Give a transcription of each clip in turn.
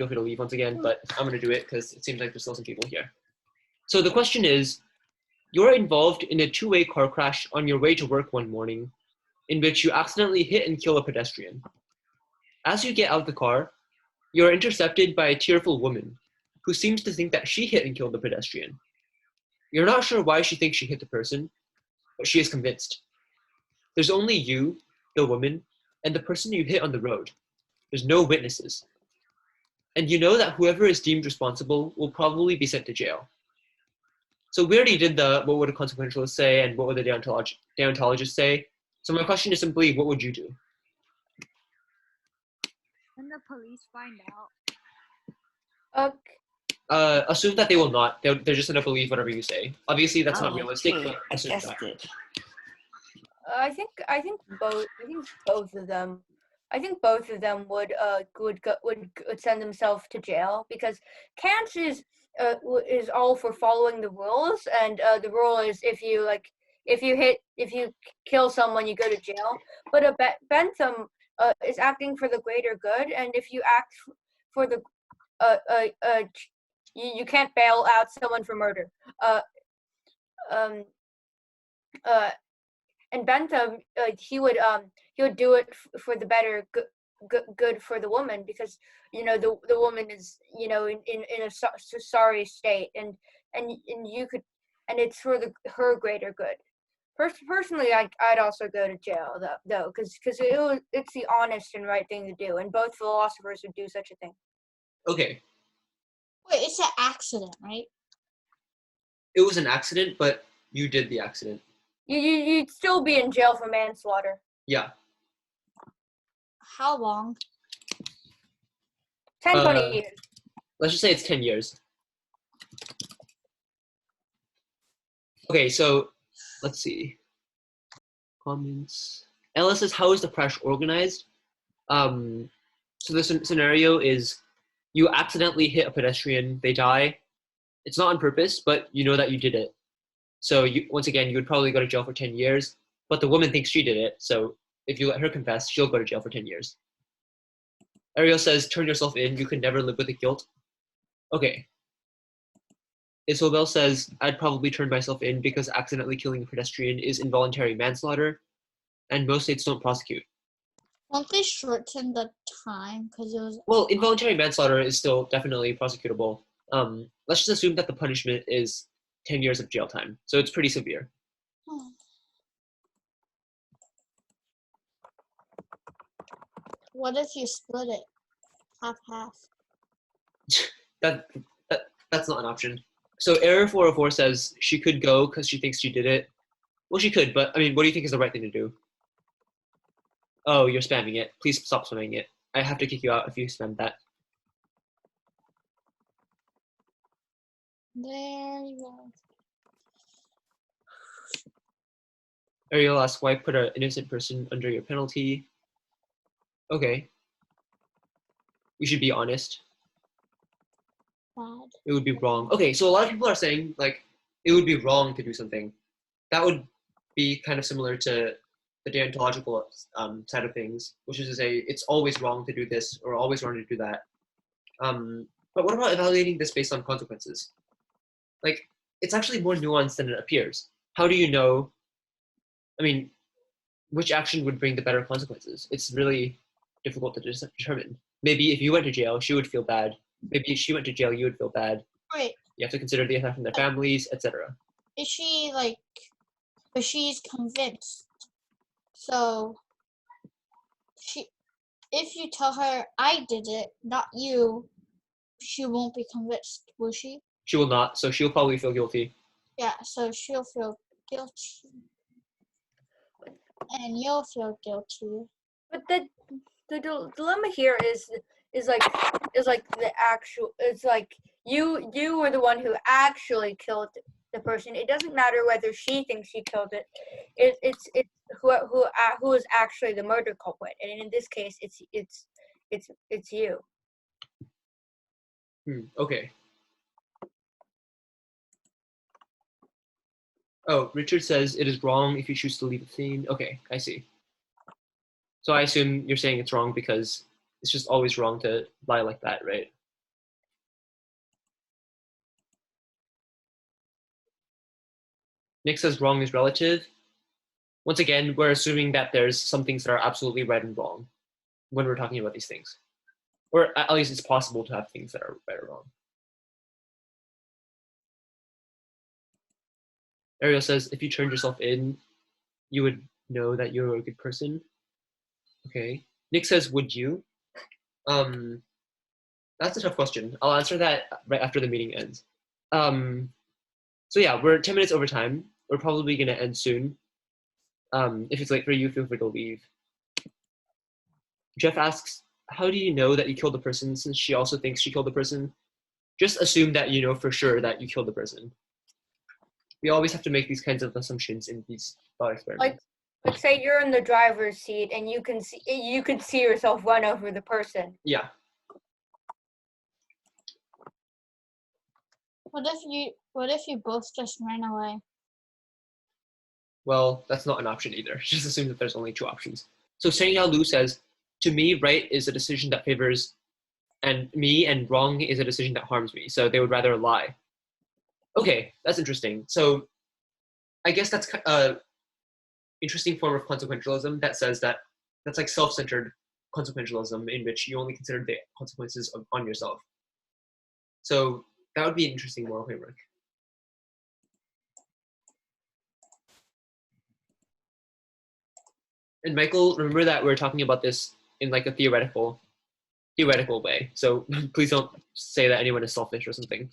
feel free to leave once again, but I'm going to do it because it seems like there's still some people here. So the question is, you're involved in a two-way car crash on your way to work one morning in which you accidentally hit and kill a pedestrian. As you get out of the car, you're intercepted by a tearful woman who seems to think that she hit and killed the pedestrian. You're not sure why she thinks she hit the person, but she is convinced. There's only you, the woman, and the person you hit on the road. There's no witnesses. And you know that whoever is deemed responsible will probably be sent to jail. So we already did the what would a consequentialist say and what would the deontologist say. So my question is simply, what would you do? When the police find out. Assume that they will not. They're just going to believe whatever you say. Obviously, that's not realistic, but assume that. I think both of them. I think both of them would send themselves to jail because Kant is all for following the rules, and the rule is if you kill someone, you go to jail. But Bentham is acting for the greater good, and if you act for the you can't bail out someone for murder. And Bentham, he would do it for the better good for the woman because the woman is in a sorry state and you could, and it's for her greater good. Personally, I'd also go to jail though because it's the honest and right thing to do, and both philosophers would do such a thing. Okay. Wait, it's an accident, right? It was an accident, but you did the accident. You'd still be in jail for manslaughter. Yeah. How long? 20 years. Let's just say it's 10 years. Okay, so let's see. Comments. Ella says, how is the crash organized? So the scenario is you accidentally hit a pedestrian, they die. It's not on purpose, but you know that you did it. So once again, you would probably go to jail for 10 years, but the woman thinks she did it. So if you let her confess, she'll go to jail for 10 years. Ariel says, turn yourself in. You can never live with the guilt. Okay. Isobel says, I'd probably turn myself in because accidentally killing a pedestrian is involuntary manslaughter, and most states don't prosecute. Won't they shorten the time? Because it was... Well, involuntary manslaughter is still definitely prosecutable. Let's just assume that the punishment is 10 years of jail time. So it's pretty severe. What if you split it? Half-half. That's not an option. So Error 404 says she could go because she thinks she did it. Well, she could, but I mean, what do you think is the right thing to do? Oh, you're spamming it. Please stop spamming it. I have to kick you out if you spam that. There you go. Ariel asks, why put an innocent person under your penalty? Okay. You should be honest. Bad. It would be wrong. Okay, so a lot of people are saying, like, it would be wrong to do something. That would be kind of similar to the deontological side of things, which is to say it's always wrong to do this or always wrong to do that. But what about evaluating this based on consequences? Like, it's actually more nuanced than it appears. How do you know, I mean, which action would bring the better consequences? It's really difficult to determine. Maybe if you went to jail, she would feel bad. Maybe if she went to jail, you would feel bad. Wait. You have to consider the effect on their families, etc. Is she like, but she's convinced. So, if you tell her, I did it, not you, she won't be convinced, will she? She will not, so she'll probably feel guilty. Yeah, so she'll feel guilty. And you'll feel guilty. But the dilemma here is like the actual, it's like you were the one who actually killed the person. It doesn't matter whether she thinks she killed it. It's who is actually the murder culprit, and in this case, it's you. Okay. Oh, Richard says it is wrong if you choose to leave the scene. Okay, I see. So I assume you're saying it's wrong because it's just always wrong to lie like that, right? Nick says wrong is relative. Once again, we're assuming that there's some things that are absolutely right and wrong when we're talking about these things. Or at least it's possible to have things that are right or wrong. Ariel says, if you turned yourself in, you would know that you're a good person. Okay. Nick says, would you? That's a tough question. I'll answer that right after the meeting ends. So yeah, we're 10 minutes over time. We're probably gonna end soon. If it's late for you, feel free to leave. Jeff asks, how do you know that you killed the person since she also thinks she killed the person? Just assume that you know for sure that you killed the person. We always have to make these kinds of assumptions in these thought experiments. Like say you're in the driver's seat and you can see yourself run over the person. Yeah. What if you both just ran away? Well, that's not an option either. Just assume that there's only two options. So Shangyao Lu says, to me, right is a decision that favors me, and wrong is a decision that harms me. So they would rather lie. Okay, that's interesting. So I guess that's an interesting form of consequentialism that says that that's like self-centered consequentialism in which you only consider the consequences on yourself. So that would be an interesting moral framework. And Michael, remember that we're talking about this in like a theoretical way. So please don't say that anyone is selfish or something.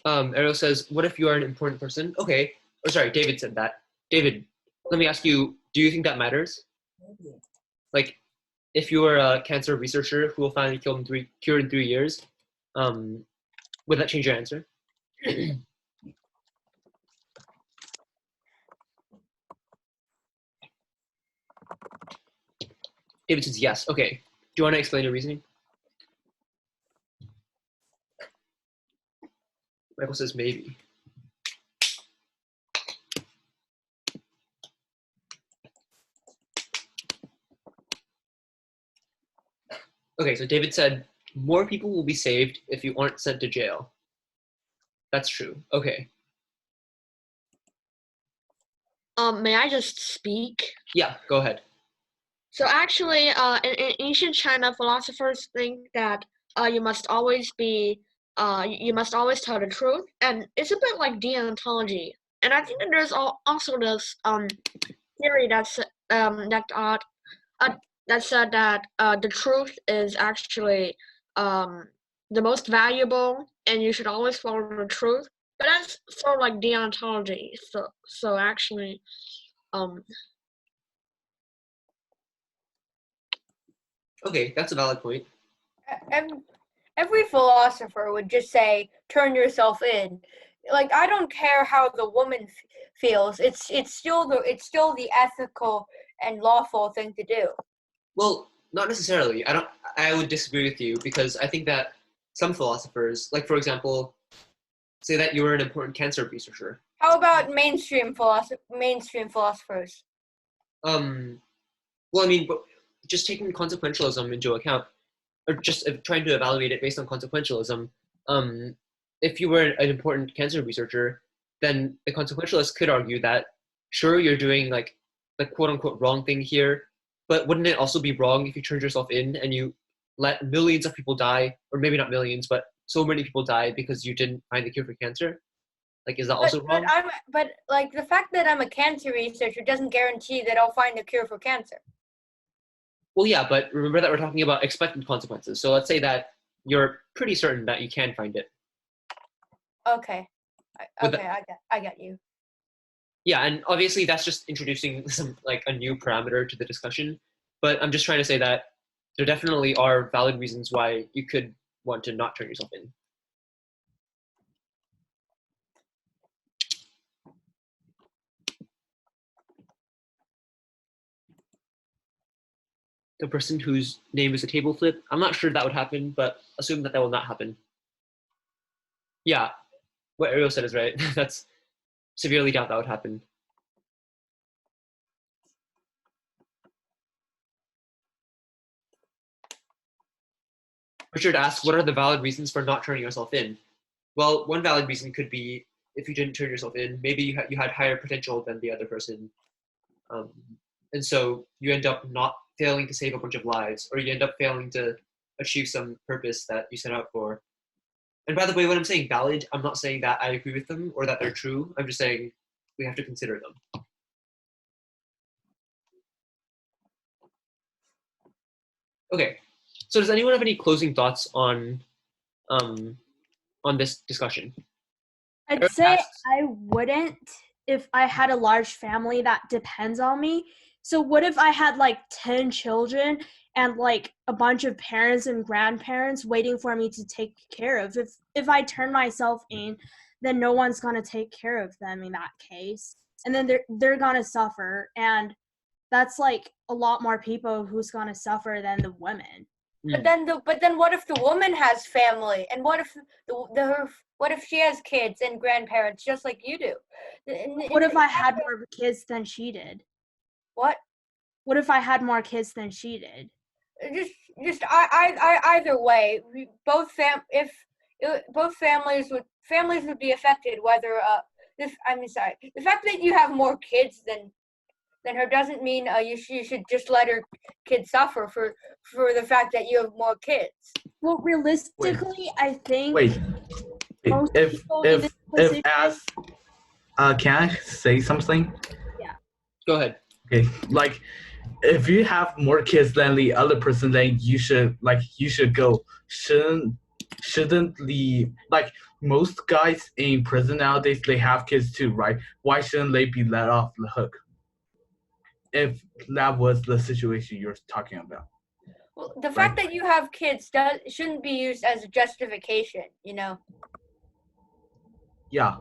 Ariel says, what if you are an important person? Okay. Or sorry, David said that. David, let me ask you, do you think that matters? Like, if you are a cancer researcher who will finally cure in 3 years, would that change your answer? David says yes. Okay. Do you want to explain your reasoning? Michael says maybe. Okay, so David said, more people will be saved if you aren't sent to jail. That's true. Okay. May I just speak? Yeah, go ahead. So actually, in ancient China, philosophers think that you must always tell the truth, and it's a bit like deontology. And I think that there's also this theory that said that the truth is actually the most valuable, and you should always follow the truth. But that's sort of like deontology. So actually, Okay, that's a valid point. Every philosopher would just say, turn yourself in. Like, I don't care how the woman feels. It's still the ethical and lawful thing to do. Well, not necessarily. I would disagree with you because I think that some philosophers, like for example, say that you were an important cancer researcher. How about mainstream philosophers? Well, I mean, but just taking consequentialism into account, or just trying to evaluate it based on consequentialism, if you were an important cancer researcher, then the consequentialist could argue that, sure, you're doing like the quote-unquote wrong thing here, but wouldn't it also be wrong if you turned yourself in and you let millions of people die, or maybe not millions, but so many people die because you didn't find the cure for cancer? Like, is that also wrong? But like the fact that I'm a cancer researcher doesn't guarantee that I'll find a cure for cancer. Well, yeah, but remember that we're talking about expected consequences. So let's say that you're pretty certain that you can find it. Okay. I got you. Yeah, and obviously that's just introducing some like a new parameter to the discussion. But I'm just trying to say that there definitely are valid reasons why you could want to not turn yourself in. The person whose name is a table flip, I'm not sure that would happen, but assume that will not happen. Yeah, what Ariel said is right. That's severely doubt that would happen. Richard asked, what are the valid reasons for not turning yourself in? Well, one valid reason could be if you didn't turn yourself in, maybe you had higher potential than the other person. And so you end up not failing to save a bunch of lives, or you end up failing to achieve some purpose that you set out for. And by the way, when I'm saying valid, I'm not saying that I agree with them or that they're true. I'm just saying we have to consider them. Okay, so does anyone have any closing thoughts on this discussion? I'd say I wouldn't if I had a large family that depends on me. So what if I had like 10 children and like a bunch of parents and grandparents waiting for me to take care of? If I turn myself in, then no one's going to take care of them in that case. And then they're going to suffer, and that's like a lot more people who's going to suffer than the women. But then what if the woman has family, and what if she has kids and grandparents just like you do? What if I had more kids than she did? What? What if I had more kids than she did? Either way, both families would be affected. Whether the fact that you have more kids than her doesn't mean you should just let her kids suffer for the fact that you have more kids. Well, realistically, I think. Can I say something? Yeah. Go ahead. Okay, like if you have more kids than the other person, then you should go. Shouldn't most guys in prison nowadays, they have kids too, right? Why shouldn't they be let off the hook? If that was the situation you're talking about. Well, the fact that you have kids shouldn't be used as a justification, you know? Yeah,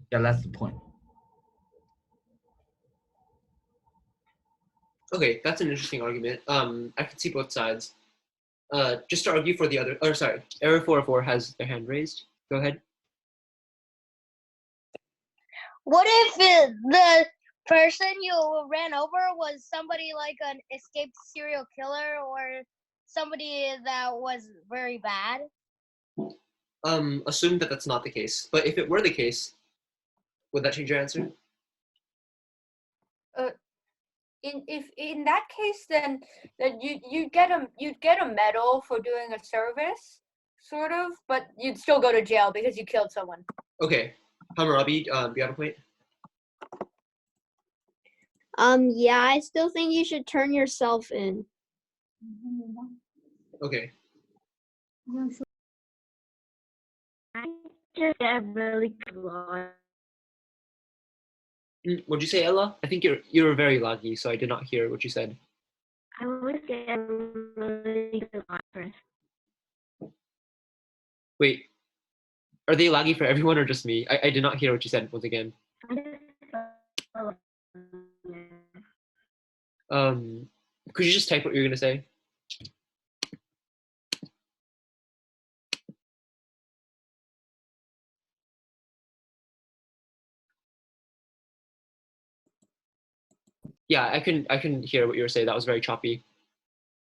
that's the point. Okay, that's an interesting argument. I can see both sides. Just to argue for the other, Error 404 has their hand raised. Go ahead. What if the person you ran over was somebody like an escaped serial killer or somebody that was very bad? Assume that that's not the case. But if it were the case, would that change your answer? In that case, then you'd get a medal for doing a service, sort of, but you'd still go to jail because you killed someone. Okay, Hammurabi, do you have a point? Yeah, I still think you should turn yourself in. Okay. I just get really lost. What'd you say, Ella? I think you're very laggy, so I did not hear what you said. I was getting really lost. Wait, are they laggy for everyone or just me? I did not hear what you said once again. Could you just type what you're gonna say? Yeah, I can hear what you were saying. That was very choppy.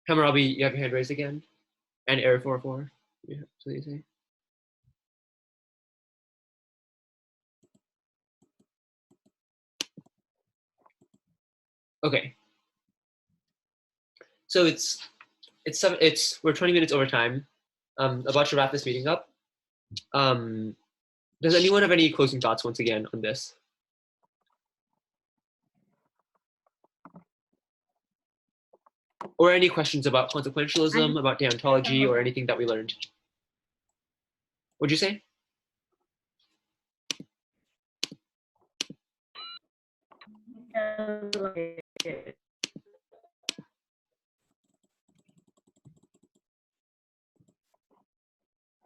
Hammurabi, you have your hand raised again, and Error 404. Yeah, so you say. Okay. So we're 20 minutes over time. About to wrap this meeting up. Does anyone have any closing thoughts once again on this? Or any questions about consequentialism, about deontology, or anything that we learned? What'd you say?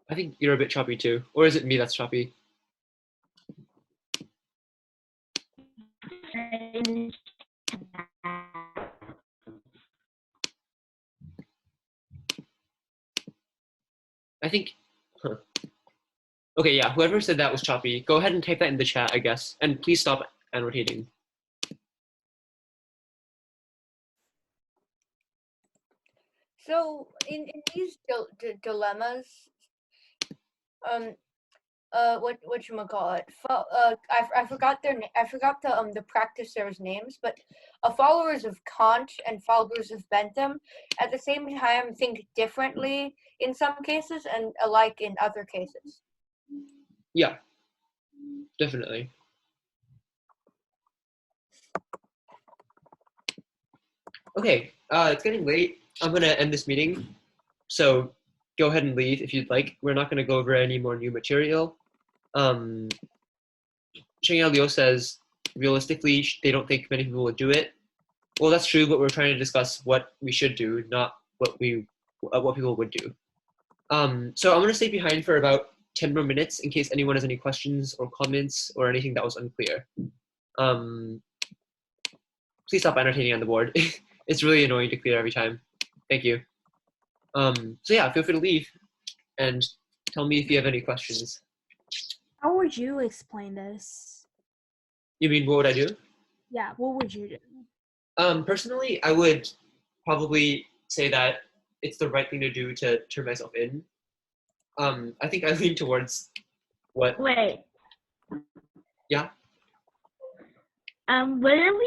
I think you're a bit choppy too. Or is it me that's choppy? I think, Okay, yeah, whoever said that was choppy, go ahead and type that in the chat, I guess. And please stop annotating. So in these dilemmas, whatchamacallit? I forgot their I forgot the practitioners' names, but followers of Kant and followers of Bentham at the same time think differently in some cases and alike in other cases. Yeah, definitely. Okay, it's getting late. I'm gonna end this meeting, so go ahead and leave if you'd like. We're not gonna go over any more new material. Sheng Liu says, realistically, they don't think many people would do it. Well, that's true, but we're trying to discuss what we should do, not what people would do. So I'm gonna stay behind for about 10 more minutes in case anyone has any questions or comments or anything that was unclear. Please stop annotating on the board. It's really annoying to clear every time. Thank you. So yeah, feel free to leave and tell me if you have any questions. How would you explain this? You mean what would I do? Yeah, what would you do? Personally, I would probably say that it's the right thing to do to turn myself in. I think I lean towards what. Wait. Yeah. Wouldn't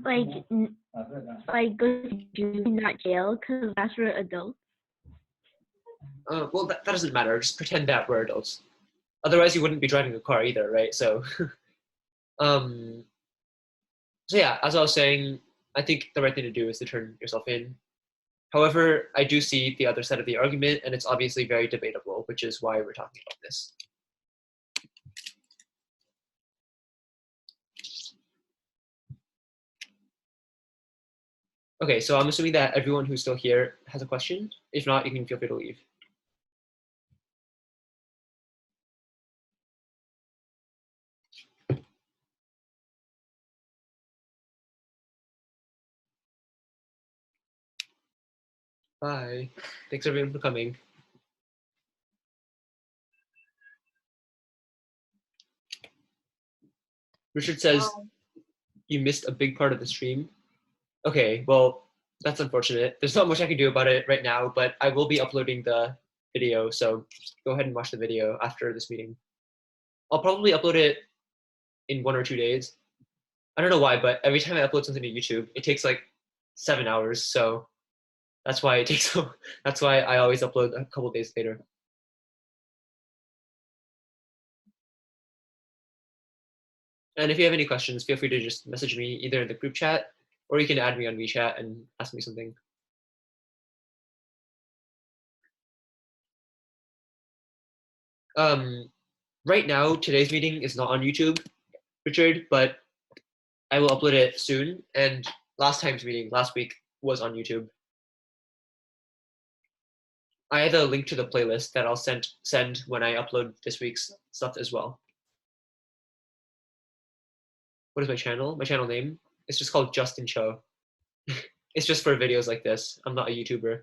we go to juvie, not jail, because that's for adults? Well, that doesn't matter. Just pretend that we're adults. Otherwise, you wouldn't be driving a car either, right? So, so yeah, as I was saying, I think the right thing to do is to turn yourself in. However, I do see the other side of the argument, and it's obviously very debatable, which is why we're talking about this. Okay, so I'm assuming that everyone who's still here has a question. If not, you can feel free to leave. Bye. Thanks everyone for coming. Richard says, you missed a big part of the stream. Okay, well, that's unfortunate. There's not much I can do about it right now, but I will be uploading the video, so go ahead and watch the video after this meeting. I'll probably upload it in 1 or 2 days. I don't know why, but every time I upload something to YouTube, it takes like 7 hours, so that's why it takes so. That's why I always upload a couple days later. And if you have any questions, feel free to just message me either in the group chat or you can add me on WeChat and ask me something. Right now, today's meeting is not on YouTube, Richard, but I will upload it soon. And last time's meeting, last week, was on YouTube. I have a link to the playlist that I'll send when I upload this week's stuff as well. What is my channel? My channel name? It's just called Justin Qiu. It's just for videos like this. I'm not a YouTuber.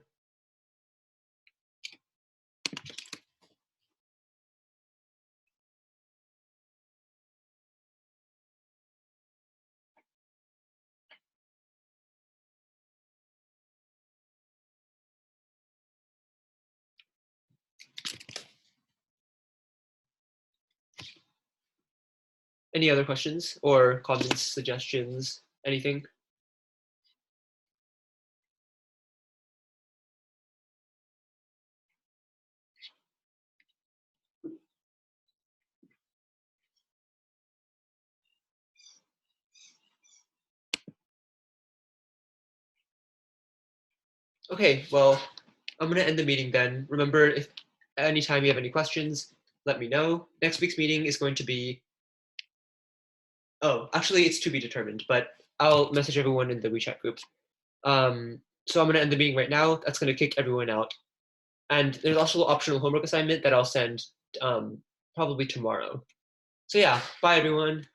Any other questions or comments, suggestions, anything? Okay, well, I'm gonna end the meeting then. Remember, if anytime you have any questions, let me know. Next week's meeting is going to be, oh, actually it's to be determined, but I'll message everyone in the WeChat group. So I'm gonna end the meeting right now. That's gonna kick everyone out. And there's also an optional homework assignment that I'll send probably tomorrow. So yeah, bye everyone.